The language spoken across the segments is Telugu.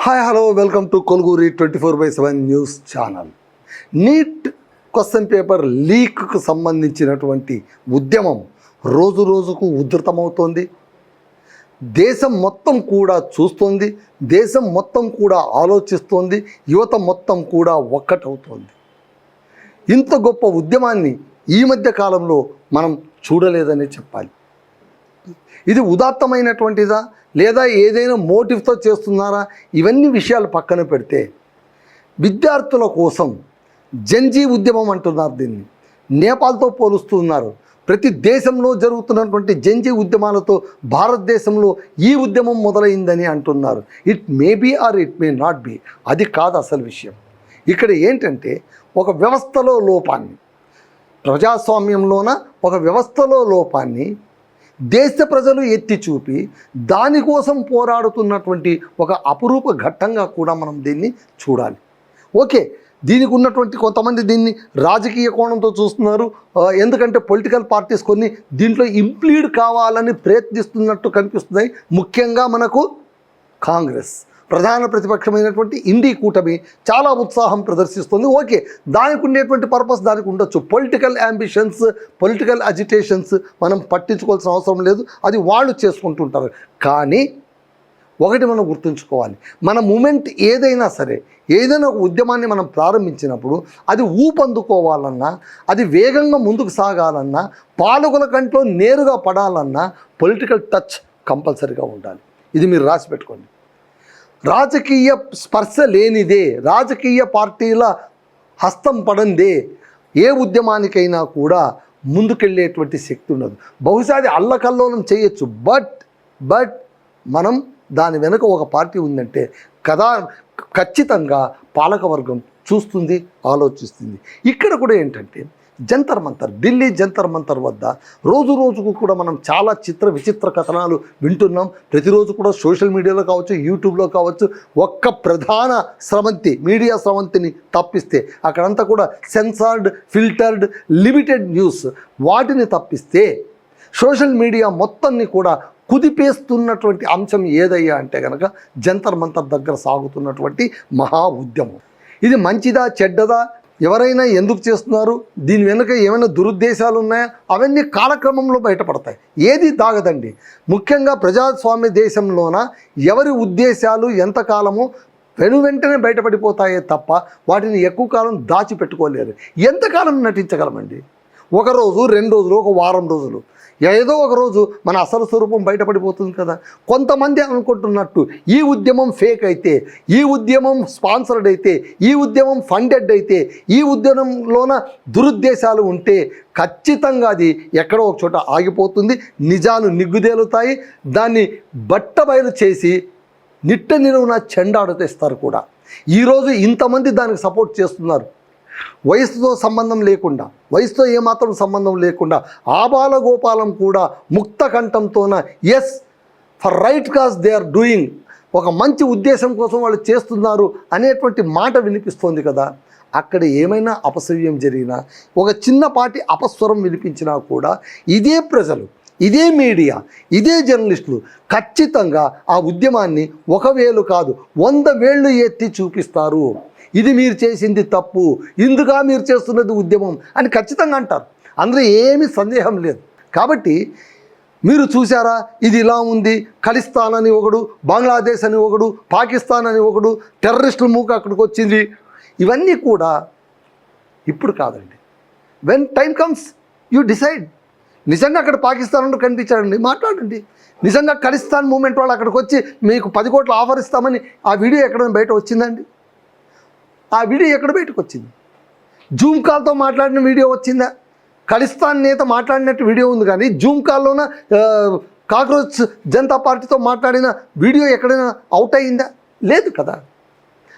Hi hello welcome to Kolguri 24/7 news channel. NEET question paper లీక్కు సంబంధించినటువంటి ఉద్యమం రోజు రోజుకు ఉధృతమవుతోంది. దేశం మొత్తం కూడా చూస్తోంది, దేశం మొత్తం కూడా ఆలోచిస్తోంది, యువత మొత్తం కూడా ఒక్కటవుతోంది. ఇంత గొప్ప ఉద్యమాన్ని ఈ మధ్య కాలంలో మనం చూడలేదనే చెప్పాలి. ఇది ఉదాత్తమైనటువంటిదా లేదా ఏదైనా మోటివ్తో చేస్తున్నారా? ఇవన్నీ విషయాలు పక్కన పెడితే విద్యార్థుల కోసం జంజీ ఉద్యమం అంటున్నారు. దీన్ని నేపాల్తో పోలుస్తున్నారు. ప్రతి దేశంలో జరుగుతున్నటువంటి జంజీ ఉద్యమాలతో భారతదేశంలో ఈ ఉద్యమం మొదలైందని అంటున్నారు. It may be or it may not be. అది కాదు అసలు విషయం. ఇక్కడ ఏంటంటే ఒక వ్యవస్థలో లోపాన్ని, ప్రజాస్వామ్యంలోన ఒక వ్యవస్థలో లోపాన్ని దేశ ప్రజలు ఎత్తి చూపి దానికోసం పోరాడుతున్నటువంటి ఒక అపురూప ఘట్టంగా కూడా మనం దీన్ని చూడాలి. ఓకే, దీనికి ఉన్నటువంటి కొంతమంది దీన్ని రాజకీయ కోణంతో చూస్తున్నారు. ఎందుకంటే పొలిటికల్ పార్టీస్ కొన్ని దీంట్లో ఇంప్లీడ్ కావాలని ప్రయత్నిస్తున్నట్టు కనిపిస్తున్నాయి. ముఖ్యంగా మనకు కాంగ్రెస్, ప్రధాన ప్రతిపక్షమైనటువంటి ఇండి కూటమి చాలా ఉత్సాహం ప్రదర్శిస్తుంది. ఓకే, దానికి ఉండేటువంటి పర్పస్ దానికి ఉండొచ్చు. పొలిటికల్ యాంబిషన్స్, పొలిటికల్ అజిటేషన్స్ మనం పట్టించుకోవాల్సిన అవసరం లేదు, అది వాళ్ళు చేసుకుంటుంటారు. కానీ ఒకటి మనం గుర్తుంచుకోవాలి, మన మూమెంట్ ఏదైనా సరే, ఏదైనా ఒక ఉద్యమాన్ని మనం ప్రారంభించినప్పుడు అది ఊపందుకోవాలన్నా, అది వేగంగా ముందుకు సాగాలన్నా, పాలకుల కంట్లో నేరుగా పడాలన్నా పొలిటికల్ టచ్ కంపల్సరీగా ఉండాలి. ఇది మీరు రాసి పెట్టుకోండి. రాజకీయ స్పర్శ లేనిదే, రాజకీయ పార్టీల హస్తం పడందే ఏ ఉద్యమానికైనా కూడా ముందుకెళ్ళేటువంటి శక్తి ఉండదు. బహుశా అది అల్లకల్లోలం చేయొచ్చు, బట్ మనం దాని వెనుక ఒక పార్టీ ఉందంటే ఖచ్చితంగా పాలకవర్గం చూస్తుంది, ఆలోచిస్తుంది. ఇక్కడ కూడా ఏంటంటే జంతర్ మంతర్, ఢిల్లీ జంతర్ మంతర్ వద్ద రోజు రోజుకు కూడా మనం చాలా విచిత్ర కథనాలు వింటున్నాం. ప్రతిరోజు కూడా సోషల్ మీడియాలో కావచ్చు, యూట్యూబ్లో కావచ్చు, ఒక్క ప్రధాన స్రవంతి, మీడియా స్రవంతిని తప్పిస్తే అక్కడంతా కూడా సెన్సార్డ్, ఫిల్టర్డ్, లిమిటెడ్ న్యూస్, వాటిని తప్పిస్తే సోషల్ మీడియా మొత్తాన్ని కూడా కుదిపేస్తున్నటువంటి అంశం ఏదయ్యా అంటే కనుక జంతర్ మంతర్ దగ్గర సాగుతున్నటువంటి మహా ఉద్యమం. ఇది మంచిదా చెడ్డదా, ఎవరైనా ఎందుకు చేస్తున్నారు, దీని వెనుక ఏమైనా దురుద్దేశాలు ఉన్నాయా, అవన్నీ కాలక్రమంలో బయటపడతాయి. ఏది దాగదండి. ముఖ్యంగా ప్రజాస్వామ్య దేశంలోన ఎవరి ఉద్దేశాలు ఎంతకాలమో వెంటనే బయటపడిపోతాయే తప్ప వాటిని ఎక్కువ కాలం దాచిపెట్టుకోలేరు. ఎంతకాలం నటించగలమండి? ఒక రోజు, 2 రోజులు, ఒక వారం రోజులు, ఏదో ఒక రోజు మన అసలు స్వరూపం బయటపడిపోతుంది కదా. కొంతమంది అనుకుంటున్నట్టు ఈ ఉద్యమం ఫేక్ అయితే, ఈ ఉద్యమం స్పాన్సర్డ్ అయితే, ఈ ఉద్యమం ఫండెడ్ అయితే, ఈ ఉద్యమంలోన దురుద్దేశాలు ఉంటే ఖచ్చితంగా అది ఎక్కడో ఒక చోట ఆగిపోతుంది. నిజాలు నిగ్గుదేలుతాయి. దాన్ని బట్టబయలు చేసి నిట్ట నిలువున చెండాడుతేస్తారు కూడా. ఈరోజు ఇంతమంది దానికి సపోర్ట్ చేస్తున్నారు. వయసుతో సంబంధం లేకుండా, వయసుతో ఏమాత్రం సంబంధం లేకుండా ఆబాలగోపాలం కూడా ముక్త కంఠంతోన yes for right cause they are doing, ఒక మంచి ఉద్దేశం కోసం వాళ్ళు చేస్తున్నారు అనేటువంటి మాట వినిపిస్తోంది కదా. అక్కడ ఏమైనా అపసవ్యం జరిగినా, ఒక చిన్నపాటి అపస్వరం వినిపించినా కూడా ఇదే ప్రజలు, ఇదే మీడియా, ఇదే జర్నలిస్టులు ఖచ్చితంగా ఆ ఉద్యమాన్ని 1 వేలు కాదు 100 వేళ్ళు ఎత్తి చూపిస్తారు. ఇది మీరు చేసింది తప్పు, ఇందుగా మీరు చేస్తున్నది ఉద్యమం అని ఖచ్చితంగా అంటారు. అందులో ఏమీ సందేహం లేదు. కాబట్టి మీరు చూసారా, ఇది ఇలా ఉంది, ఖలిస్తాన్ అని ఒకడు, బంగ్లాదేశ్ అని ఒకడు, పాకిస్తాన్ అని ఒకడు, టెర్రరిస్టుల మూక అక్కడికి వచ్చింది. ఇవన్నీ కూడా ఇప్పుడు కాదండి. When time comes you decide. నిజంగా అక్కడ పాకిస్తాన్ కనిపించాడండి, మాట్లాడండి. నిజంగా ఖలిస్తాన్ మూమెంట్ వాళ్ళు అక్కడికి వచ్చి మీకు 10 కోట్ల ఆఫర్ ఇస్తామని ఆ వీడియో ఎక్కడైనా బయట వచ్చిందండి? ఆ వీడియో ఎక్కడ బయటకు వచ్చింది? జూమ్ కాల్తో మాట్లాడిన వీడియో వచ్చిందా? ఖలిస్తాన్ నేత మాట్లాడినట్టు వీడియో ఉంది, కానీ జూమ్ కాల్లోన కాక్రోచ్ జనతా పార్టీతో మాట్లాడిన వీడియో ఎక్కడైనా అవుట్ అయిందా? లేదు కదా.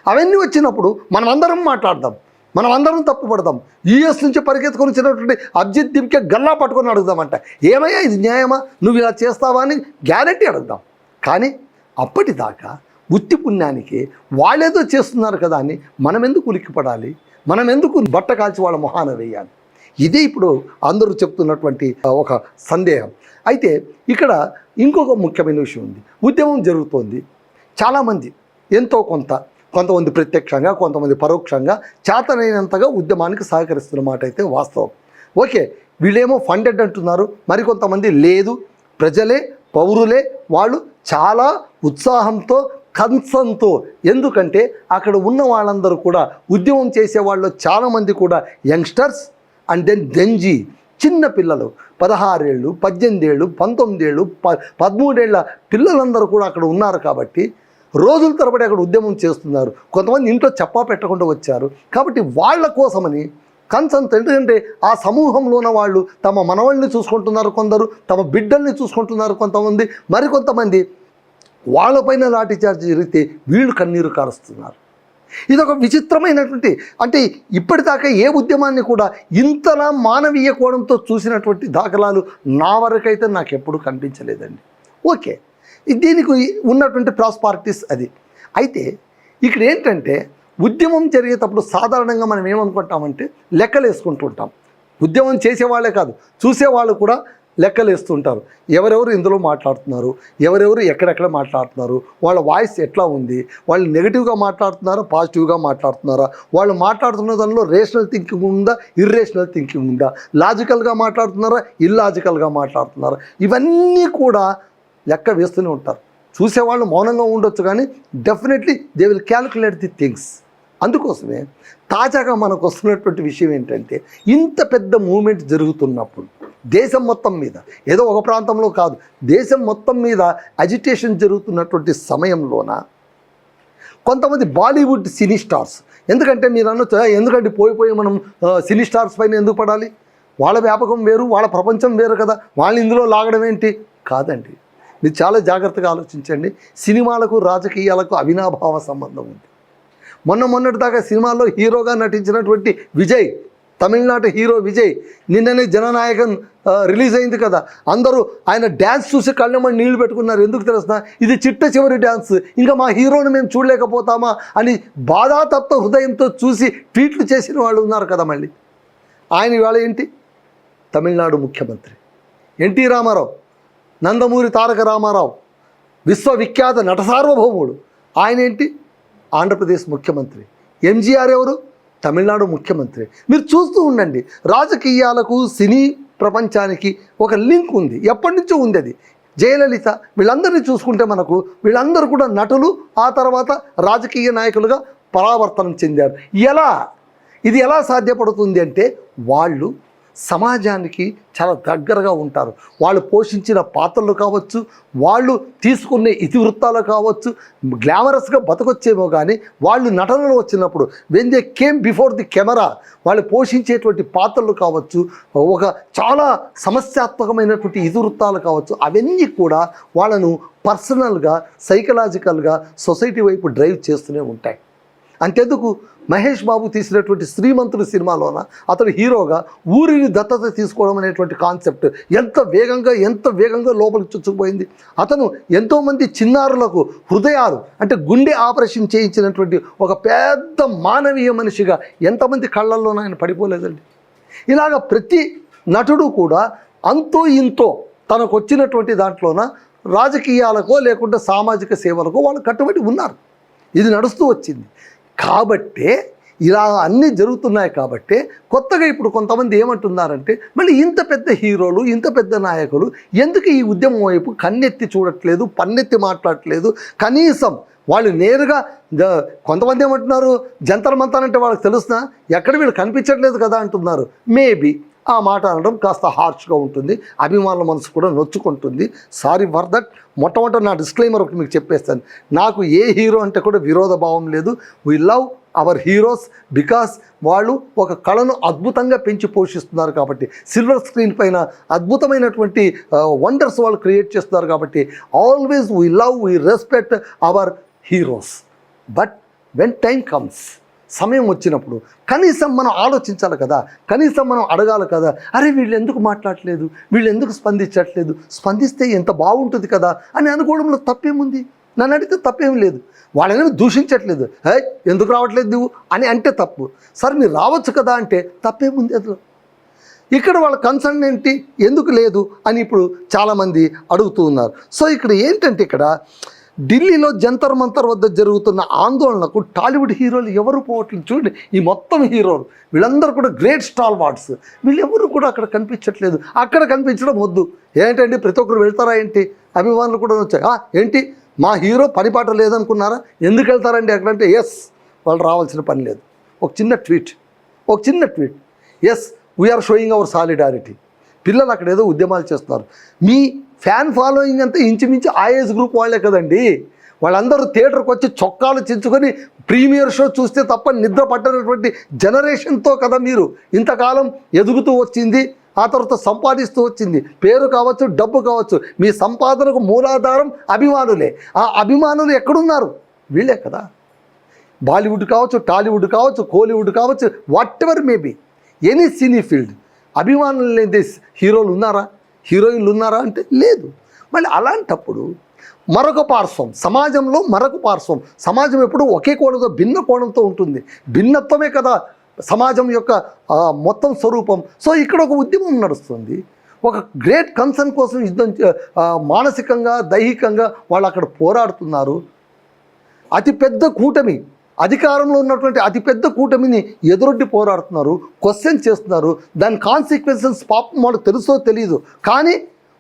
అవన్నీ వచ్చినప్పుడు మనం అందరం మాట్లాడదాం, మనం అందరం తప్పుపడదాం. యూఎస్ నుంచి పరిగెత్తుకొని వచ్చినటువంటి అభిజిత్ దిమ్కే గల్లా పట్టుకొని అడుగుదామంట, ఏమయ్యా ఇది న్యాయమా, నువ్వు ఇలా చేస్తావా అని గ్యారెంటీ అడుగుదాం. కానీ అప్పటిదాకా ఉత్తి పుణ్యానికి వాళ్ళేదో చేస్తున్నారు కదా అని మనం ఎందుకు ఉలిక్కిపడాలి, మనం ఎందుకు బట్ట కాల్చి వాళ్ళ మొహాన వేయాలి? ఇదే ఇప్పుడు అందరూ చెప్తున్నటువంటి ఒక సందేహం. అయితే ఇక్కడ ఇంకొక ముఖ్యమైన విషయం ఉంది. ఉద్యమం జరుగుతోంది, చాలామంది ఎంతో కొంతమంది ప్రత్యక్షంగా, కొంతమంది పరోక్షంగా చేతనైనంతగా ఉద్యమానికి సహకరిస్తున్న మాట అయితే వాస్తవం. ఓకే, వీళ్ళేమో ఫండెడ్ అంటున్నారు, మరికొంతమంది లేదు, ప్రజలే పౌరులే వాళ్ళు చాలా ఉత్సాహంతో కన్సంతో, ఎందుకంటే అక్కడ ఉన్న వాళ్ళందరూ కూడా ఉద్యమం చేసే వాళ్ళు చాలామంది కూడా యంగ్స్టర్స్ అండ్ దెన్ దెంజీ చిన్న పిల్లలు, 16 ఏళ్ళు, 18 ఏళ్ళు, 19 ఏళ్ళు, 13 ఏళ్ళ పిల్లలందరూ కూడా అక్కడ ఉన్నారు. కాబట్టి రోజుల తరబడి అక్కడ ఉద్యమం చేస్తున్నారు. కొంతమంది ఇంట్లో చెప్పా పెట్టకుండా వచ్చారు. కాబట్టి వాళ్ళ కోసమని కన్సంత్, ఎందుకంటే ఆ సమూహంలో ఉన్న వాళ్ళు తమ మనవల్ని చూసుకుంటున్నారు, కొందరు తమ బిడ్డల్ని చూసుకుంటున్నారు, కొంతమంది మరికొంతమంది వాళ్ళపైన లాఠీ చార్జ్ జరిగితే వీళ్ళు కన్నీరు కారుస్తున్నారు. ఇదొక విచిత్రమైనటువంటి, అంటే ఇప్పటిదాకా ఏ ఉద్యమాన్ని కూడా ఇంతలా మానవీయ కోణంతో చూసినటువంటి దాఖలాలు నా వరకైతే నాకు ఎప్పుడూ కనిపించలేదండి. ఓకే, దీనికి ఉన్నటువంటి ప్రాస్పారిటీస్ అది. అయితే ఇక్కడ ఏంటంటే ఉద్యమం జరిగేటప్పుడు సాధారణంగా మనం ఏమనుకుంటామంటే లెక్కలు వేసుకుంటుంటాం. ఉద్యమం చేసేవాళ్ళే కాదు, చూసేవాళ్ళు కూడా లెక్కలు వేస్తుంటారు. ఎవరెవరు ఇందులో మాట్లాడుతున్నారు, ఎవరెవరు ఎక్కడెక్కడ మాట్లాడుతున్నారు, వాళ్ళ వాయిస్ ఎట్లా ఉంది, వాళ్ళు నెగిటివ్గా మాట్లాడుతున్నారా, పాజిటివ్గా మాట్లాడుతున్నారా, వాళ్ళు మాట్లాడుతున్న దానిలో రేషనల్ థింకింగ్ ఉందా, ఇర్రేషనల్ థింకింగ్ ఉందా, లాజికల్గా మాట్లాడుతున్నారా, ఇల్లాజికల్గా మాట్లాడుతున్నారా, ఇవన్నీ కూడా లెక్క వేస్తూనే ఉంటారు. చూసేవాళ్ళు మౌనంగా ఉండొచ్చు, కానీ definitely they will calculate the things. అందుకోసమే తాజాగా మనకు వస్తున్నటువంటి విషయం ఏంటంటే, ఇంత పెద్ద మూమెంట్ జరుగుతున్నప్పుడు దేశం మొత్తం మీద, ఏదో ఒక ప్రాంతంలో కాదు, దేశం మొత్తం మీద అజిటేషన్ జరుగుతున్నటువంటి సమయంలోన కొంతమంది బాలీవుడ్ సినీ స్టార్స్, ఎందుకంటే మీరు అనొచ్చు ఎందుకంటే పోయి మనం సినీ స్టార్స్ పైన ఎందుకు పడాలి, వాళ్ళ వ్యాపకం వేరు, వాళ్ళ ప్రపంచం వేరు కదా, వాళ్ళు ఇందులో లాగడం ఏంటి? కాదండి, మీరు చాలా జాగ్రత్తగా ఆలోచించండి. సినిమాలకు రాజకీయాలకు అవినాభావ సంబంధం ఉంది. మొన్నటి దాకా సినిమాల్లో హీరోగా నటించినటువంటి విజయ్, తమిళనాడు హీరో విజయ్, నిన్ననే జననాయకన్ రిలీజ్ అయింది కదా, అందరూ ఆయన డ్యాన్స్ చూసి కళ్ళమని నీళ్లు పెట్టుకున్నారు. ఎందుకు తెలుస్తున్నా, ఇది చిట్ట చివరి డ్యాన్స్, ఇంకా మా హీరోని మేము చూడలేకపోతామా అని బాధాతప్త హృదయంతో చూసి ట్వీట్లు చేసిన వాళ్ళు ఉన్నారు కదా. మళ్ళీ ఆయన ఇవాళ ఏంటి, తమిళనాడు ముఖ్యమంత్రి. ఎన్టీ రామారావు, నందమూరి తారక రామారావు విశ్వవిఖ్యాత నట సార్వభౌముడు, ఆయన ఏంటి ఆంధ్రప్రదేశ్ ముఖ్యమంత్రి. ఎంజీఆర్ ఎవరు, తమిళనాడు ముఖ్యమంత్రి. మీరు చూస్తూ ఉండండి, రాజకీయాలకు సినీ ప్రపంచానికి ఒక లింక్ ఉంది, ఎప్పటి నుంచో ఉంది అది. జయలలిత, వీళ్ళందరినీ చూసుకుంటే మనకు వీళ్ళందరూ కూడా నటులు, ఆ తర్వాత రాజకీయ నాయకులుగా పరావర్తనం చెందారు. ఇది ఎలా సాధ్యపడుతుంది అంటే, వాళ్ళు సమాజానికి చాలా దగ్గరగా ఉంటారు. వాళ్ళు పోషించిన పాత్రలు కావచ్చు, వాళ్ళు తీసుకునే ఇతివృత్తాలు కావచ్చు, గ్లామరస్గా బతకొచ్చేమో, కానీ వాళ్ళు నటనలో వచ్చినప్పుడు when they came before the camera, వాళ్ళు పోషించేటువంటి పాత్రలు కావచ్చు, ఒక చాలా సమస్యాత్మకమైనటువంటి ఇతివృత్తాలు కావచ్చు, అవన్నీ కూడా వాళ్ళను పర్సనల్గా, సైకలాజికల్గా సొసైటీ వైపు డ్రైవ్ చేస్తూనే ఉంటాయి. అంతెందుకు, మహేష్ బాబు తీసినటువంటి శ్రీమంతుడు సినిమాలోన అతడు హీరోగా ఊరిని దత్తత తీసుకోవడం అనేటువంటి కాన్సెప్ట్ ఎంత వేగంగా లోపలికి చొచ్చుకుపోయింది. అతను ఎంతోమంది చిన్నారులకు హృదయాలు, అంటే గుండె ఆపరేషన్ చేయించినటువంటి ఒక పెద్ద మానవీయ మనిషిగా ఎంతమంది కళ్ళల్లోనూ ఆయన పడిపోలేదండి. ఇలాగ ప్రతి నటుడు కూడా అంతో ఇంతో తనకు వచ్చినటువంటి దాంట్లోన రాజకీయాలకో లేకుంటే సామాజిక సేవలకో వాళ్ళు కట్టుబడి ఉన్నారు. ఇది నడుస్తూ వచ్చింది. కాబట్టే ఇలా అన్నీ జరుగుతున్నాయి. కాబట్టి కొత్తగా ఇప్పుడు కొంతమంది ఏమంటున్నారంటే, మళ్ళీ ఇంత పెద్ద హీరోలు, ఇంత పెద్ద నాయకులు ఎందుకు ఈ ఉద్యమం వైపు కన్నెత్తి చూడట్లేదు, పన్నెత్తి మాట్లాడట్లేదు, కనీసం వాళ్ళు నేరుగా. కొంతమంది ఏమంటున్నారు, జంతర్ మంతర్ అంటే వాళ్ళకి తెలుస్తున్నా, ఎక్కడ వీళ్ళు కనిపించట్లేదు కదా అంటున్నారు. మేబీ ఆ మాట అనడం కాస్త హార్ష్గా ఉంటుంది, అభిమానుల మనసు కూడా నొచ్చుకుంటుంది. Sorry for that. మొట్టమొదటి నా డిస్క్లైమర్ ఒకటి మీకు చెప్పేస్తాను, నాకు ఏ హీరో అంటే కూడా విరోధ భావం లేదు. We love our heroes because వాళ్ళు ఒక కళను అద్భుతంగా పెంచి పోషిస్తున్నారు కాబట్టి, సిల్వర్ స్క్రీన్ పైన అద్భుతమైనటువంటి వండర్స్ వాళ్ళు క్రియేట్ చేస్తున్నారు కాబట్టి, always we love, we respect hour heroes. But when time comes, సమయం వచ్చినప్పుడు కనీసం మనం ఆలోచించాలి కదా, కనీసం మనం అడగాలి కదా, అరే వీళ్ళు ఎందుకు మాట్లాడలేదు, వీళ్ళు ఎందుకు స్పందించట్లేదు, స్పందిస్తే ఎంత బాగుంటుంది కదా అని అనుకోవడంలో తప్పేముంది? నన్ను అడిగితే తప్పేం లేదు. వాళ్ళని దూషించట్లేదు, ఎందుకు రావట్లేదు నువ్వు అని అంటే తప్పు. సరే మీరు రావచ్చు కదా అంటే తప్పేముంది అందులో? ఇక్కడ వాళ్ళ కన్సర్న్ ఏంటి, ఎందుకు లేదు అని ఇప్పుడు చాలామంది అడుగుతూ ఉన్నారు. సో ఇక్కడ ఏంటంటే, ఇక్కడ ఢిల్లీలో జంతర్ మంతర్ వద్ద జరుగుతున్న ఆందోళనకు టాలీవుడ్ హీరోలు ఎవరు పోవట్లేదు. చూడండి, ఈ మొత్తం హీరోలు వీళ్ళందరూ కూడా గ్రేట్ స్టార్ వార్డ్స్, వీళ్ళెవరు కూడా అక్కడ కనిపించట్లేదు. అక్కడ కనిపించడం వద్దు. ఏంటండి ప్రతి ఒక్కరు వెళ్తారా ఏంటి? అభిమానులు కూడా వచ్చాయి. ఏంటి మా హీరో పనిపాట లేదనుకున్నారా? ఎందుకు వెళ్తారండి అక్కడంటే ఎస్, వాళ్ళు రావాల్సిన పని లేదు. ఒక చిన్న tweet, yes we are showing our solidarity. పిల్లలు అక్కడ ఏదో ఉద్యమాలు చేస్తున్నారు. మీ ఫ్యాన్ ఫాలోయింగ్ అంతా ఇంచుమించు ఆ ఏజ్ గ్రూప్ వాళ్ళే కదండి. వాళ్ళందరూ థియేటర్కి వచ్చి చొక్కాలు చించుకొని ప్రీమియర్ షో చూస్తే తప్ప నిద్ర పట్టనటువంటి జనరేషన్తో కదా మీరు ఇంతకాలం ఎదుగుతూ వచ్చింది. ఆ తర్వాత సంపాదిస్తూ వచ్చింది. పేరు కావచ్చు, డబ్బు కావచ్చు, మీ సంపాదనకు మూలాధారం అభిమానులే. ఆ అభిమానులు ఎక్కడున్నారు? వీళ్ళే కదా. బాలీవుడ్ కావచ్చు, టాలీవుడ్ కావచ్చు, కోలీవుడ్ కావచ్చు, what ever maybe any cine field, అభిమానులు లేని హీరోలు ఉన్నారా, హీరోయిన్లు ఉన్నారా అంటే లేదు. మళ్ళీ అలాంటప్పుడు మరొక పార్శ్వం, సమాజంలో మరొక పార్శ్వం, సమాజం ఎప్పుడు ఒకే కోణంతో భిన్న కోణంతో ఉంటుంది. భిన్నత్వమే కదా సమాజం యొక్క మొత్తం స్వరూపం. సో ఇక్కడ ఒక ఉద్యమం నడుస్తుంది. ఒక గ్రేట్ కన్సర్న్ కోసం యుద్ధం, మానసికంగా దైహికంగా వాళ్ళు అక్కడ పోరాడుతున్నారు. అతిపెద్ద కూటమి, అధికారంలో ఉన్నటువంటి అతిపెద్ద కూటమిని ఎదురొడ్డి పోరాడుతున్నారు, క్వశ్చన్ చేస్తున్నారు. దాని కాన్సిక్వెన్సెస్ పాపం వాళ్ళు తెలుసో తెలియదు, కానీ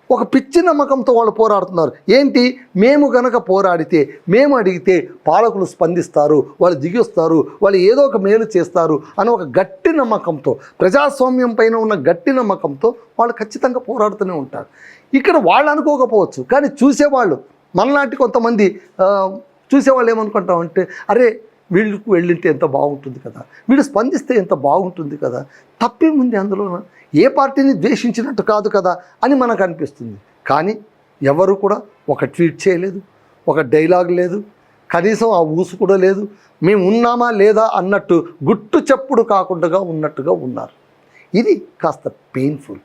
ఒక పిచ్చి నమ్మకంతో వాళ్ళు పోరాడుతున్నారు. ఏంటి? మేము గనక పోరాడితే, మేము అడిగితే పాలకులు స్పందిస్తారు, వాళ్ళు దిగొస్తారు, వాళ్ళు ఏదో ఒక మేలు చేస్తారు అని ఒక గట్టి నమ్మకంతో, ప్రజాస్వామ్యం పైన ఉన్న గట్టి నమ్మకంతో వాళ్ళు ఖచ్చితంగా పోరాడుతూనే ఉంటారు. ఇక్కడ వాళ్ళు అనుకోకపోవచ్చు, కానీ చూసేవాళ్ళు, మనలాంటి కొంతమంది చూసేవాళ్ళు ఏమనుకుంటామంటే, అరే వీళ్ళకు వెళ్ళింటే ఎంత బాగుంటుంది కదా, వీళ్ళు స్పందిస్తే ఎంత బాగుంటుంది కదా, తప్పేముంది అందులో, ఏ పార్టీని ద్వేషించినట్టు కాదు కదా అని మనకు అనిపిస్తుంది. కానీ ఎవరు కూడా ఒక ట్వీట్ చేయలేదు, ఒక డైలాగ్ లేదు, కనీసం ఆ ఊసు కూడా లేదు. మేము ఉన్నామా లేదా అన్నట్టు గుట్టు చప్పుడు కాకుండా ఉన్నట్టుగా ఉన్నారు. ఇది కాస్త పెయిన్ఫుల్.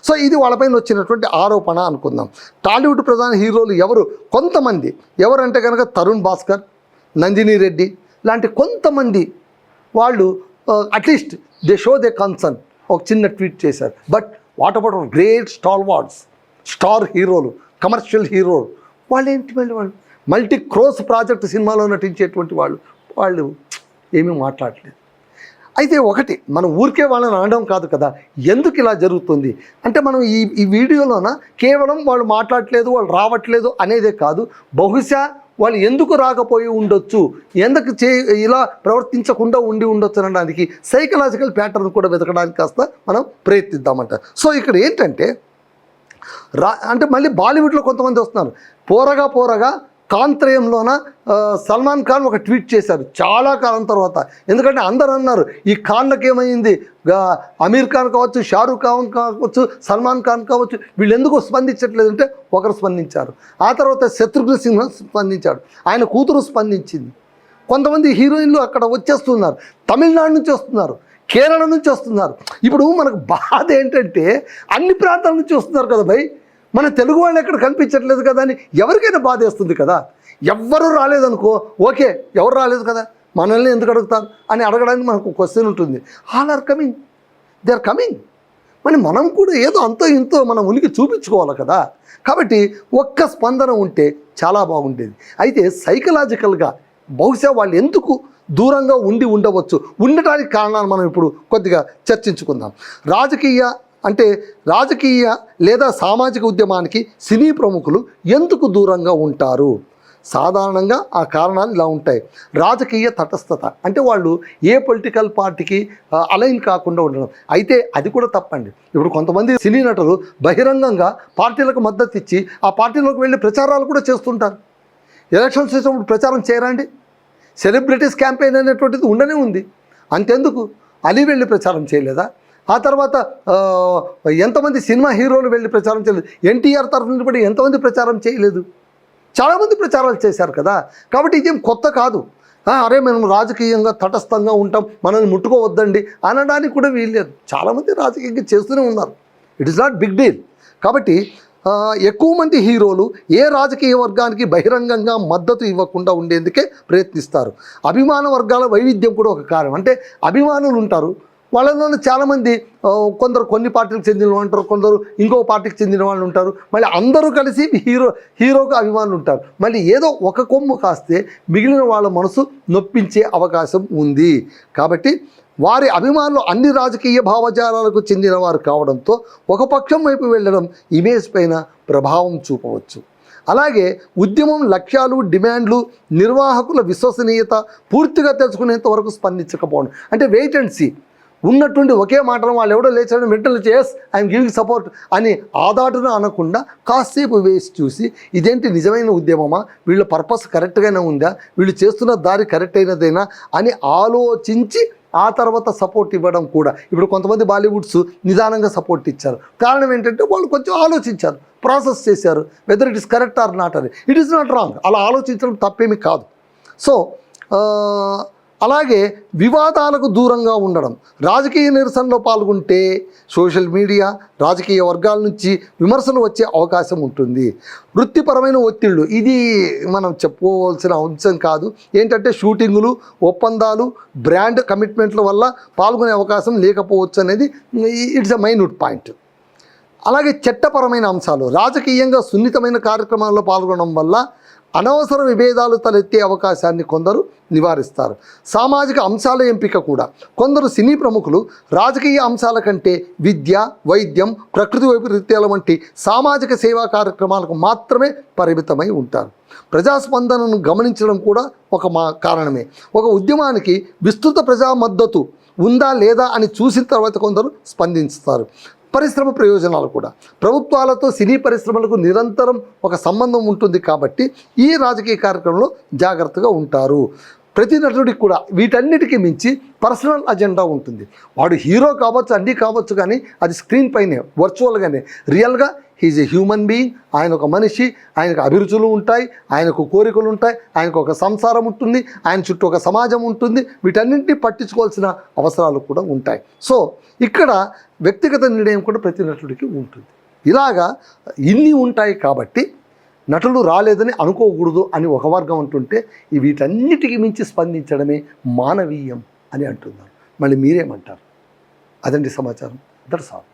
సో ఇది వాళ్ళపైన వచ్చినటువంటి ఆరోపణ అనుకుందాం. టాలీవుడ్ ప్రధాన హీరోలు ఎవరు? కొంతమంది ఎవరంటే కనుక తరుణ్ భాస్కర్, నందిని రెడ్డి లాంటి కొంతమంది వాళ్ళు at least they show they concern, ఒక చిన్న ట్వీట్ చేశారు. But what about great star wards, star హీరోలు, కమర్షియల్ హీరోలు, వాళ్ళు ఏంటి, వాళ్ళు మల్టీ క్రోస్ ప్రాజెక్ట్ సినిమాలో నటించేటువంటి వాళ్ళు ఏమీ మాట్లాడలేదు. అయితే ఒకటి, మనం ఊరికే వాళ్ళని అనడం కాదు కదా, ఎందుకు ఇలా జరుగుతుంది అంటే మనం ఈ వీడియోలోన కేవలం వాళ్ళు మాట్లాడట్లేదు, వాళ్ళు రావట్లేదు అనేదే కాదు, బహుశా వాళ్ళు ఎందుకు రాకపోయి ఉండొచ్చు, ఎందుకు ఇలా ప్రవర్తించకుండా ఉండొచ్చు అనడానికి సైకలాజికల్ ప్యాటర్న్ కూడా వెతకడానికి కాస్త మనం ప్రయత్నిద్దామంట. సో ఇక్కడ ఏంటంటే అంటే మళ్ళీ బాలీవుడ్లో కొంతమంది వస్తున్నారు. పోరగా కాంత్రయంలోన సల్మాన్ ఖాన్ ఒక ట్వీట్ చేశారు చాలా కాలం తర్వాత. ఎందుకంటే అందరూ అన్నారు ఈ ఖాన్లకు ఏమైంది, అమీర్ ఖాన్ కావచ్చు, షారూఖ్ ఖాన్ కావచ్చు, సల్మాన్ ఖాన్ కావచ్చు, వీళ్ళు ఎందుకు స్పందించట్లేదు అంటే ఒకరు స్పందించారు. ఆ తర్వాత శత్రుఘ్న సిన్హా స్పందించాడు, ఆయన కూతురు స్పందించింది. కొంతమంది హీరోయిన్లు అక్కడ వచ్చేస్తున్నారు, తమిళనాడు నుంచి వస్తున్నారు, కేరళ నుంచి వస్తున్నారు. ఇప్పుడు మనకు బాధ ఏంటంటే అన్ని ప్రాంతాల నుంచి వస్తున్నారు కదా భయ్, మన తెలుగు వాళ్ళు ఎక్కడ కనిపించట్లేదు కదా అని ఎవరికైనా బాధ వేస్తుంది కదా. ఎవ్వరూ రాలేదనుకో, ఓకే ఎవరు రాలేదు కదా, మనల్ని ఎందుకు అడుగుతారు అని అడగడానికి మనకు క్వశ్చన్ ఉంటుంది. All are coming, they are coming. మరి మనం కూడా ఏదో అంతో ఇంతో మనం ఉనికి చూపించుకోవాలి కదా. కాబట్టి ఒక్క స్పందన ఉంటే చాలా బాగుండేది. అయితే సైకలాజికల్గా బహుశా వాళ్ళు ఎందుకు దూరంగా ఉండవచ్చు, ఉండటానికి కారణాలు మనం ఇప్పుడు కొద్దిగా చర్చించుకుందాం. రాజకీయ లేదా సామాజిక ఉద్యమానికి సినీ ప్రముఖులు ఎందుకు దూరంగా ఉంటారు? సాధారణంగా ఆ కారణాలు ఇలా ఉంటాయి. రాజకీయ తటస్థత అంటే వాళ్ళు ఏ పొలిటికల్ పార్టీకి అలైన్ కాకుండా ఉండడం. అయితే అది కూడా తప్పండి. ఇప్పుడు కొంతమంది సినీ నటులు బహిరంగంగా పార్టీలకు మద్దతు ఇచ్చి ఆ పార్టీలోకి వెళ్ళి ప్రచారాలు కూడా చేస్తుంటారు. ఎలక్షన్స్ చేసినప్పుడు ప్రచారం చేయరండి. సెలబ్రిటీస్ క్యాంపెయిన్ అనేటువంటిది ఉండనే ఉంది. అంతెందుకు అలీ వెళ్ళి ప్రచారం చేయలేదా? ఆ తర్వాత ఎంతమంది సినిమా హీరోలు వెళ్ళి ప్రచారం చేయలేదు? ఎన్టీఆర్ తరఫు నుంచి కూడా ఎంతమంది ప్రచారం చేయలేదు? చాలామంది ప్రచారాలు చేశారు కదా. కాబట్టి ఇదేం కొత్త కాదు. అరే మనం రాజకీయంగా తటస్థంగా ఉంటాం, మనల్ని ముట్టుకోవద్దండి అనడానికి కూడా వీల్లేదు. చాలామంది రాజకీయంగా చేస్తూనే ఉన్నారు. It is not big deal. కాబట్టి ఎక్కువ మంది హీరోలు ఏ రాజకీయ వర్గానికి బహిరంగంగా మద్దతు ఇవ్వకుండా ఉండేందుకే ప్రయత్నిస్తారు. అభిమాన వర్గాల వైవిధ్యం కూడా ఒక కారణం. అంటే అభిమానులు ఉంటారు, వాళ్ళలోనే చాలామంది కొందరు కొన్ని పార్టీలకు చెందిన వాళ్ళు ఉంటారు, కొందరు ఇంకో పార్టీకి చెందిన వాళ్ళు ఉంటారు, మళ్ళీ అందరూ కలిసి హీరోకు అభిమానులు ఉంటారు. మళ్ళీ ఏదో ఒక కొమ్ము కాస్తే మిగిలిన వాళ్ళ మనసు నొప్పించే అవకాశం ఉంది. కాబట్టి వారి అభిమానులు అన్ని రాజకీయ భావజాలాలకు చెందిన వారు కావడంతో ఒక పక్షం వైపు వెళ్ళడం ఇమేజ్ పైన ప్రభావం చూపవచ్చు. అలాగే ఉద్యమం లక్ష్యాలు, డిమాండ్లు, నిర్వాహకుల విశ్వసనీయత పూర్తిగా తెలుసుకునేంత వరకు స్పందించకపోవడం, అంటే వెయిట్ అండ్ సీ. ఉన్నట్టుండి ఒకే మాటలు వాళ్ళు ఎవడో లేచాడు వెంటనే చేస్ ఐఎమ్ గివింగ్ సపోర్ట్ అని ఆదాటున అనకుండా కాసేపు వేసి చూసి ఇదేంటి నిజమైన ఉద్యమమా, వీళ్ళ పర్పస్ కరెక్ట్గానే ఉందా, వీళ్ళు చేస్తున్న దారి కరెక్ట్ అయినదేనా అని ఆలోచించి ఆ తర్వాత సపోర్ట్ ఇవ్వడం కూడా. ఇప్పుడు కొంతమంది బాలీవుడ్స్ నిదానంగా సపోర్ట్ ఇచ్చారు. కారణం ఏంటంటే వాళ్ళు కొంచెం ఆలోచించారు, ప్రాసెస్ చేశారు, whether it is correct or not అని. ఇట్ ఈస్ నాట్ రాంగ్, అలా ఆలోచించడం తప్పేమీ కాదు. సో అలాగే వివాదాలకు దూరంగా ఉండడం, రాజకీయ నిరసనలో పాల్గొంటే సోషల్ మీడియా, రాజకీయ వర్గాల నుంచి విమర్శలు వచ్చే అవకాశం ఉంటుంది. వృత్తిపరమైన ఒత్తిళ్ళు, ఇది మనం చెప్పుకోవాల్సిన అంశం కాదు. ఏంటంటే షూటింగులు, ఒప్పందాలు, బ్రాండ్ కమిట్మెంట్ల వల్ల పాల్గొనే అవకాశం లేకపోవచ్చు అనేది ఇట్స్ ఎ మైన్యూట్ పాయింట్. అలాగే చట్టపరమైన అంశాలు, రాజకీయంగా సున్నితమైన కార్యక్రమాల్లో పాల్గొనడం వల్ల అనవసర విభేదాలు తలెత్తే అవకాశాన్ని కొందరు నివారిస్తారు. సామాజిక అంశాల ఎంపిక కూడా, కొందరు సినీ ప్రముఖులు రాజకీయ అంశాల కంటే విద్య, వైద్యం, ప్రకృతి వైపరీత్యాల వంటి సామాజిక సేవా కార్యక్రమాలకు మాత్రమే పరిమితమై ఉంటారు. ప్రజాస్పందనను గమనించడం కూడా ఒక కారణమే. ఒక ఉద్యమానికి విస్తృత ప్రజా మద్దతు ఉందా లేదా అని చూసిన తర్వాత కొందరు స్పందిస్తారు. పరిశ్రమ ప్రయోజనాలు కూడా, ప్రభుత్వాలతో సినీ పరిశ్రమలకు నిరంతరం ఒక సంబంధం ఉంటుంది కాబట్టి ఈ రాజకీయ కార్యక్రమంలో జాగ్రత్తగా ఉంటారు. ప్రతి నటుడికి కూడా వీటన్నిటికీ మించి పర్సనల్ అజెండా ఉంటుంది. వాడు హీరో కావచ్చు, అన్నీ కావచ్చు, కానీ అది స్క్రీన్ పైనే, వర్చువల్గానే. రియల్గా హీజ్ ఎ హ్యూమన్ బీయింగ్. ఆయన ఒక మనిషి, ఆయనకు అభిరుచులు ఉంటాయి, ఆయనకు కోరికలు ఉంటాయి, ఆయనకు ఒక సంసారం ఉంటుంది, ఆయన చుట్టూ ఒక సమాజం ఉంటుంది. వీటన్నింటినీ పట్టించుకోవాల్సిన అవసరాలు కూడా ఉంటాయి. సో ఇక్కడ వ్యక్తిగత నిర్ణయం కూడా ప్రతి నటుడికి ఉంటుంది. ఇలాగా ఇన్ని ఉంటాయి కాబట్టి నటులు రాలేదని అనుకోకూడదు అని ఒక వర్గం అంటుంటే, వీటన్నిటికీ మించి స్పందించడమే మానవీయం అని అంటున్నారు. మళ్ళీ మీరేమంటారు? అదండి సమాచారం. That's all.